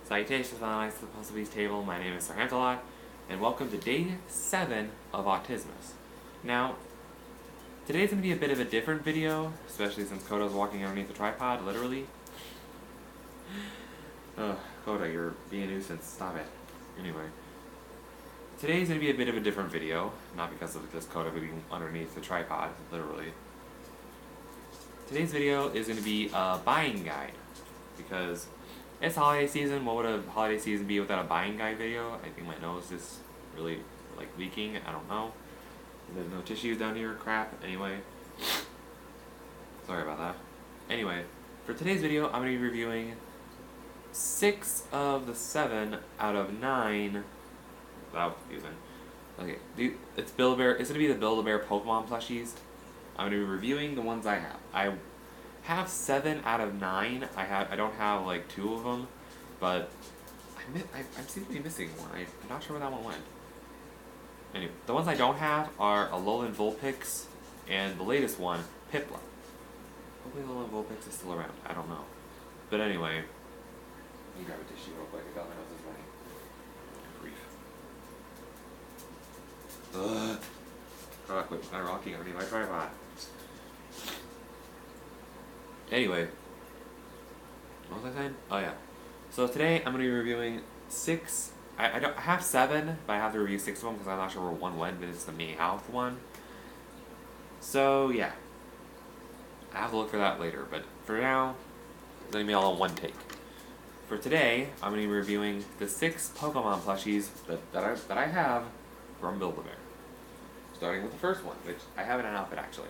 Salutations on the Supposed to Be's table. My name is Sir Hantalot, and welcome to day 7 of Autismas. Now, today's going to be a bit of a different video, especially since Koda's walking underneath the tripod, literally. Ugh, Koda, you're being a nuisance. Stop it. Anyway, today's going to be a bit of a different video, not because of this Koda being underneath the tripod, literally. Today's video is going to be a buying guide, because it's holiday season. What would a holiday season be without a buying guide video? I think my nose is really, leaking. I don't know. There's no tissues down here. Crap. Anyway. Sorry about that. Anyway, for today's video, I'm going to be reviewing 6 of the 7 out of 9. That was confusing. Okay, it's Build-A-Bear. It's going to be the Build-A-Bear Pokemon plushies. I'm going to be reviewing the ones I have. I have 7 out of 9. I don't have 2 of them, but I seem to be missing one. I'm not sure where that one went. Anyway, the ones I don't have are Alolan Vulpix and the latest one, Piplup. Hopefully Alolan Vulpix is still around. I don't know. But anyway, let me grab a tissue real quick. I got my nose is running. Grief. Ugh. Oh, quit rocking underneath my tripod. Anyway, what was I saying? Oh yeah. So today I'm going to be reviewing 6. I have 7, but I have to review 6 of them because I'm not sure where one went, but it's the Meowth one. So yeah, I have to look for that later. But for now, it's going to be all in one take. For today, I'm going to be reviewing the 6 Pokemon plushies that I have from Build-A-Bear. Starting with the first one, which I have in an outfit actually.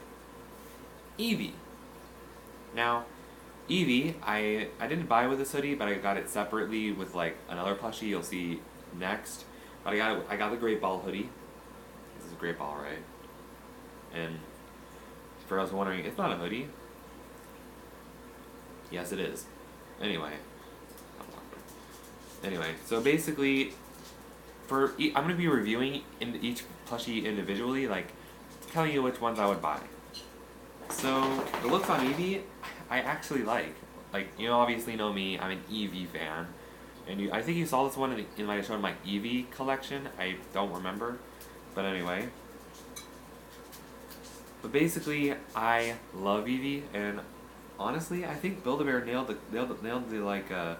Eevee. Now, Eevee, I didn't buy with this hoodie, but I got it separately with another plushie you'll see next. But I got the Great Ball hoodie. This is a Great Ball, right? And for those wondering, it's not a hoodie. Yes, it is. Anyway, so basically, I'm going to be reviewing each plushie individually, telling you which ones I would buy. So, the looks on Eevee, I actually like. You obviously know me, I'm an Eevee fan. And I think you saw this one in my show in my Eevee collection. I don't remember. But anyway. But basically, I love Eevee, and honestly, I think Build-A-Bear nailed the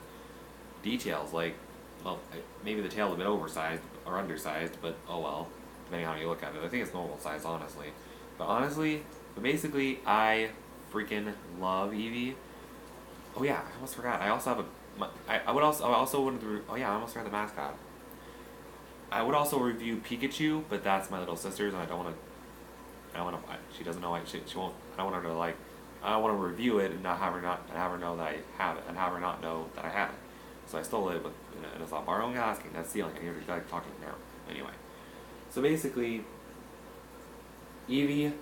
details. Well, maybe the tail is a bit oversized or undersized, but oh well, depending on how you look at it. I think it's normal size, honestly. But basically, I freaking love Eevee. Oh yeah, I almost forgot. I also have I almost forgot the mascot. I would also review Pikachu, but that's my little sister's, and I don't want to. She doesn't know. She won't. I don't want her to I don't want to review it and have her know that I have it, and have her not know that I have it. So I stole it, and it's not borrowing asking. That's stealing. I hear you talking now. Anyway, so basically, Eevee.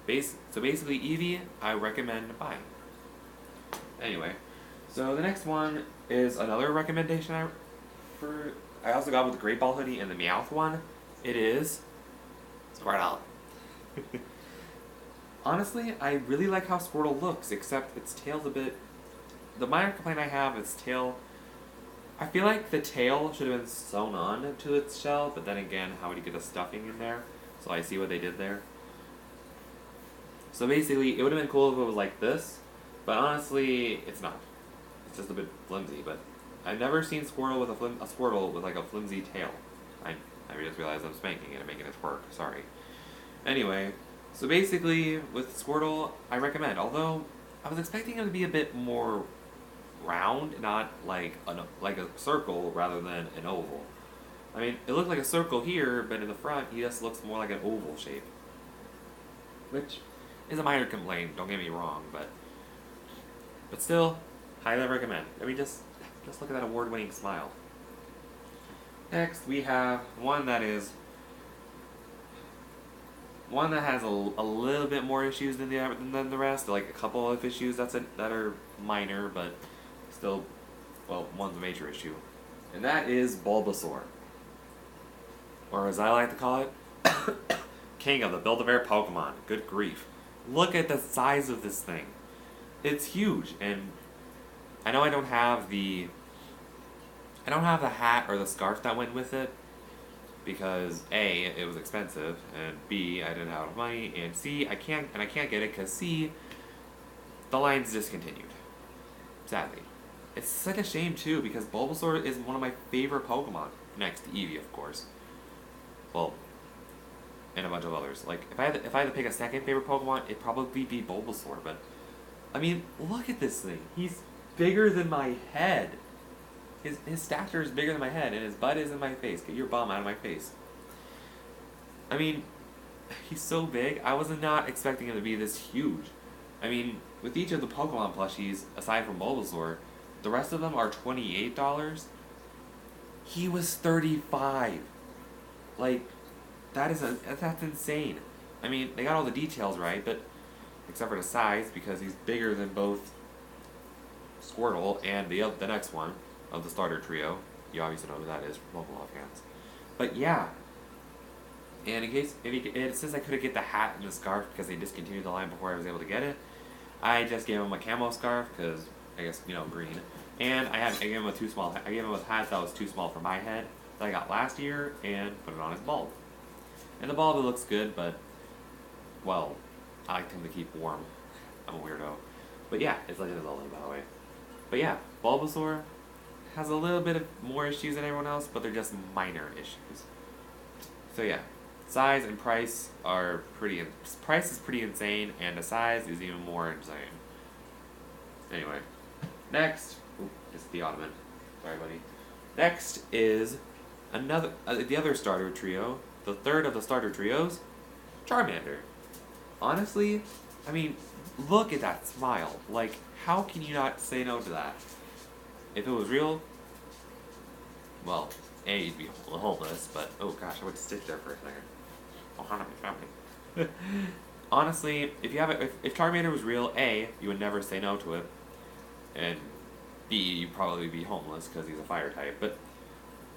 Eevee, I recommend buying. Anyway, so the next one is another recommendation I also got with the Great Ball hoodie and the Meowth one. It is Squirtle. Honestly, I really like how Squirtle looks, except its tail's a bit. The minor complaint I have is tail. I feel like the tail should have been sewn on to its shell, but then again, how would you get the stuffing in there? So I see what they did there. So basically, it would have been cool if it was like this, but honestly, it's not. It's just a bit flimsy, but I've never seen Squirtle with a Squirtle with a flimsy tail. I just realized I'm spanking it and making it work, sorry. Anyway, so basically, with Squirtle, I recommend, although I was expecting him to be a bit more round, not like a circle rather than an oval. I mean, it looked like a circle here, but in the front, he just looks more like an oval shape. Which is a minor complaint, don't get me wrong, but still, highly recommend. I mean, just look at that award-winning smile. Next, we have one that has a little bit more issues than the rest. A couple of issues that are minor, but still, well, one's a major issue, and that is Bulbasaur, or as I like to call it, King of the Build-A-Bear Pokemon. Good grief. Look at the size of this thing. It's huge, and I know I don't have the I don't have the hat or the scarf that went with it because A, it was expensive, and B, I didn't have enough money, and C, I can't get it because C, the line's discontinued. Sadly. It's such a shame too because Bulbasaur is one of my favorite Pokemon, next to Eevee, of course. Well, and a bunch of others. Like if I had to pick a second favorite Pokemon, it'd probably be Bulbasaur. But I mean, look at this thing. He's bigger than my head. His stature is bigger than my head, and his butt is in my face. Get your bum out of my face. I mean, he's so big. I was not expecting him to be this huge. I mean, with each of the Pokemon plushies, aside from Bulbasaur, the rest of them are $28. He was $35. Like, that's insane. I mean, they got all the details right, but except for the size, because he's bigger than both Squirtle and the next one of the starter trio. You obviously know who that is from Pokemon fans. But yeah. And in case since I couldn't get the hat and the scarf because they discontinued the line before I was able to get it, I just gave him a camo scarf because I guess green. And I gave him a too small. I gave him a hat that was too small for my head that I got last year and put it on his bulb. And the bulb, it looks good, but well, I like him to keep warm. I'm a weirdo. But yeah, it's Legend of Zelda, by the way. But yeah, Bulbasaur has a little bit of more issues than everyone else, but they're just minor issues. So yeah, size and price are price is pretty insane, and the size is even more insane. Anyway, next, it's the Ottoman. Sorry, buddy. Next is the other starter trio, the third of the starter trios, Charmander. Honestly, I mean, look at that smile. Like, how can you not say no to that? If it was real, well, A, you'd be homeless, but, oh gosh, I would stick there for a second. Oh, how not my family. Honestly, if Charmander was real, A, you would never say no to it, and B, you'd probably be homeless because he's a fire type. But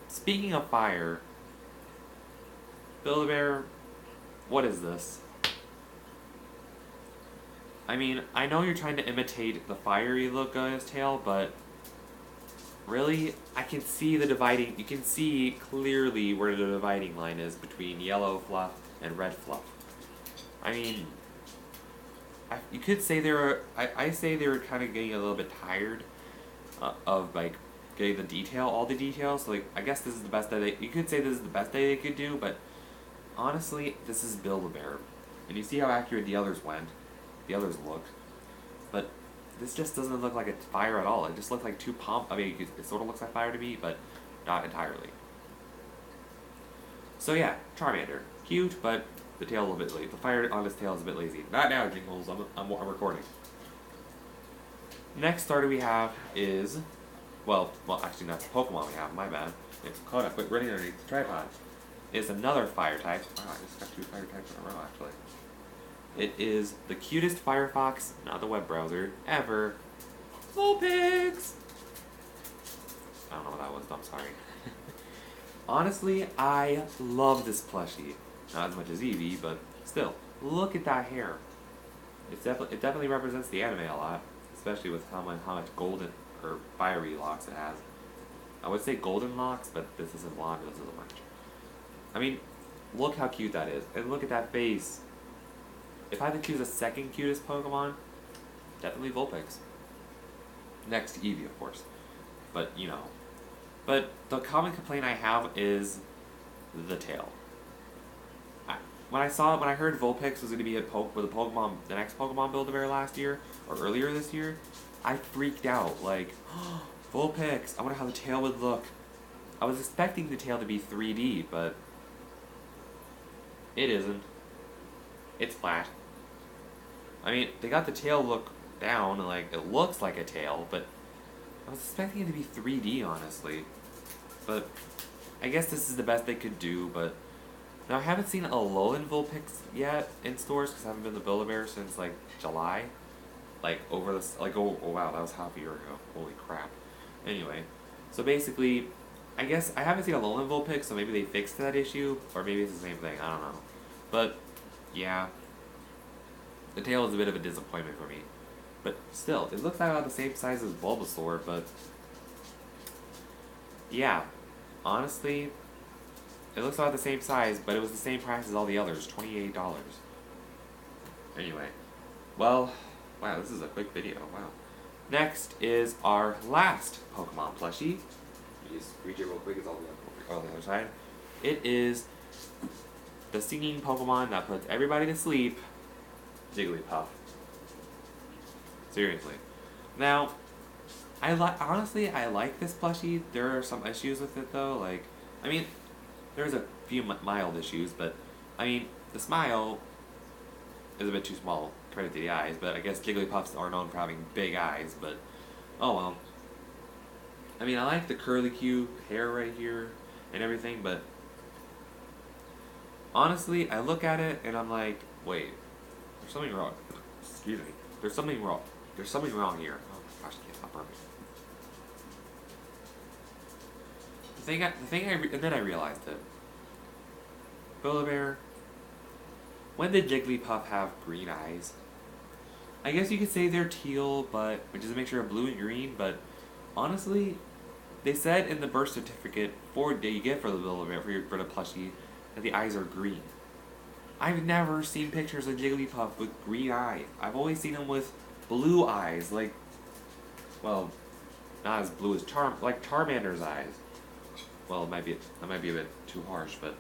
speaking of fire, Build-A-Bear, what is this? I mean, I know you're trying to imitate the fiery look on his tail, but really, I can see the dividing. You can see clearly where the dividing line is between yellow fluff and red fluff. I mean, you could say they were. I say they were kind of getting a little bit tired of like getting all the details. So, like, I guess this is the best that you could say this is the best they could do, but honestly, this is Build-A-Bear, and you see how accurate the others look, but this just doesn't look like it's fire at all. It just looks like two I mean, it sort of looks like fire to me, but not entirely. So yeah, Charmander, cute, but the tail a little bit lazy. The fire on his tail is a bit lazy. Not now, Jingles. I'm recording. Next starter we have is, well, actually not the Pokemon we have. My bad. It's Koda. Quit running underneath the tripod. It's another fire type. Wow, I just got two fire types in a row actually. It is the cutest Firefox, not the web browser, ever. Vulpix! I don't know what that was, I'm sorry. Honestly, I love this plushie. Not as much as Eevee, but still. Look at that hair. It definitely represents the anime a lot, especially with how much golden or fiery locks it has. I would say golden locks, but this isn't blonde, this is orange. I mean, look how cute that is. And look at that face. If I had to choose a second cutest Pokemon, definitely Vulpix. Next to Eevee, of course. But, But the common complaint I have is the tail. When I heard Vulpix was going to be the next Pokemon Build-A-Bear last year, or earlier this year, I freaked out. Like, oh, Vulpix, I wonder how the tail would look. I was expecting the tail to be 3D, but it isn't. It's flat. I mean, they got the tail look down, and like, it looks like a tail, but I was expecting it to be 3D, honestly. But I guess this is the best they could do, but now I haven't seen a Alolan Vulpix yet in stores, because I haven't been to Build-A-Bear since, like, July. Like, oh wow, that was half a year ago. Holy crap. Anyway, so basically, I guess I haven't seen a Alolan Vulpix, so maybe they fixed that issue, or maybe it's the same thing, I don't know. But, yeah. The tail is a bit of a disappointment for me. But still, it looks like about the same size as Bulbasaur, but yeah, honestly, it looks about the same size, but it was the same price as all the others, $28. Anyway, well, wow, this is a quick video, wow. Next is our last Pokemon plushie. Let me just read it real quick, it's all the way on the other side. It is the singing Pokemon that puts everybody to sleep, Jigglypuff. Seriously. Now, honestly, I like this plushie. There are some issues with it though, like, I mean, there's a few mild issues, but, I mean, the smile is a bit too small compared to the eyes, but I guess Jigglypuffs are known for having big eyes, but, oh well. I mean, I like the curly-Q hair right here and everything, but honestly, I look at it and I'm like, wait, there's something wrong. Excuse me. There's something wrong. There's something wrong here. Oh my gosh, I can't stop burping. And then I realized it. Build-A-Bear, when did Jigglypuff have green eyes? I guess you could say they're teal, but which is a mixture of blue and green, but honestly, they said in the birth certificate that you get for the Build-A-Bear for the plushie that the eyes are green. I've never seen pictures of Jigglypuff with green eyes. I've always seen him with blue eyes, like, well, not as blue as Charmander's eyes. Well, that might be a bit too harsh, but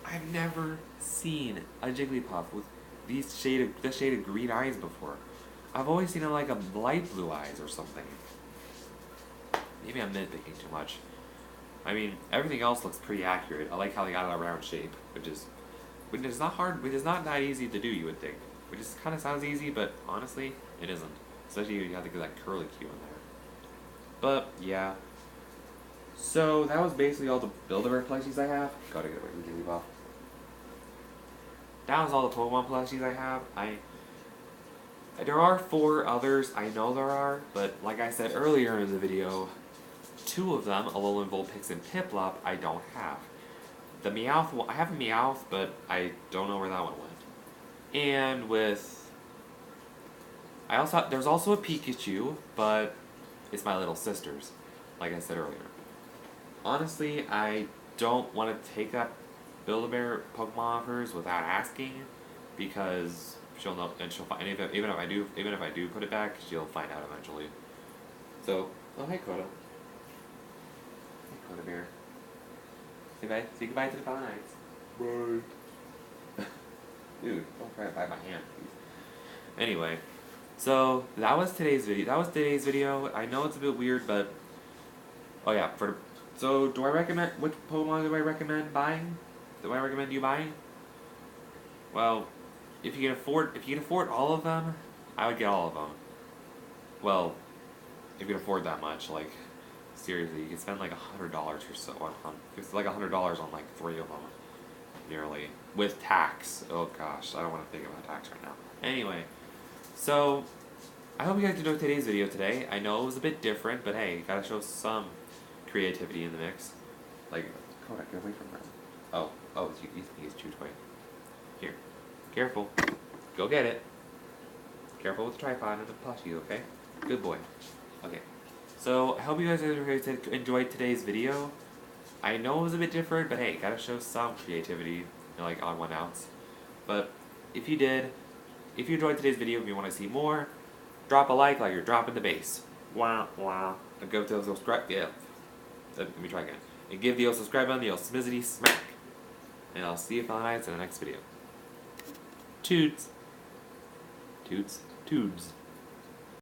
I've never seen a Jigglypuff with this shade of green eyes before. I've always seen him like a light blue eyes or something. Maybe I'm nitpicking too much. I mean, everything else looks pretty accurate. I like how they got it a round shape, which is not hard, which is not that easy to do, you would think. Which is kind of sounds easy, but honestly, it isn't. Especially if you have to get that curly-Q in there. But yeah. So that was basically all the Build-A-Bear plushies I have. Gotta get away from Jigglypuff. That was all the Pokemon plushies I have. There are 4 others, I know there are, but like I said earlier in the video, 2 of them, Alolan Vulpix and Piplup, I don't have. The Meowth one, I have a Meowth, but I don't know where that one went. And there's also a Pikachu, but it's my little sister's, like I said earlier. Honestly, I don't want to take that Build-A-Bear Pokemon offers without asking, because she'll know, and she'll find, even if I do put it back, she'll find out eventually. So, oh hey Coda. Hey Coda Bear. Say goodbye to the vines. Bye. Dude, don't try to bite my hand, please. Anyway, so that was today's video. I know it's a bit weird, but oh yeah, so do I recommend, which Pokemon do I recommend buying? Do I recommend you buying? Well, if you can afford all of them, I would get all of them. Well, if you can afford that much, like, seriously, you can spend like $100 or so it's like $100 on like 3 of them, nearly, with tax. Oh gosh, I don't want to think about tax right now. Anyway, so I hope you guys enjoyed today's video today. I know it was a bit different, but hey, gotta show some creativity in the mix. Like, Kodak, get away from her. Oh, he's chew toy. Here, careful. Go get it. Careful with the tripod and the plushie, okay? Good boy. Okay. So, I hope you guys enjoyed today's video. I know it was a bit different, but hey, gotta show some creativity, like on one ounce. But if you enjoyed today's video and you want to see more, drop a like you're dropping the bass. Wow, wow. And go to the subscribe. Yeah. Let me try again. And give the subscribe button the smizzity smack. And I'll see you guys in the next video. Toots. Toots. Tubes.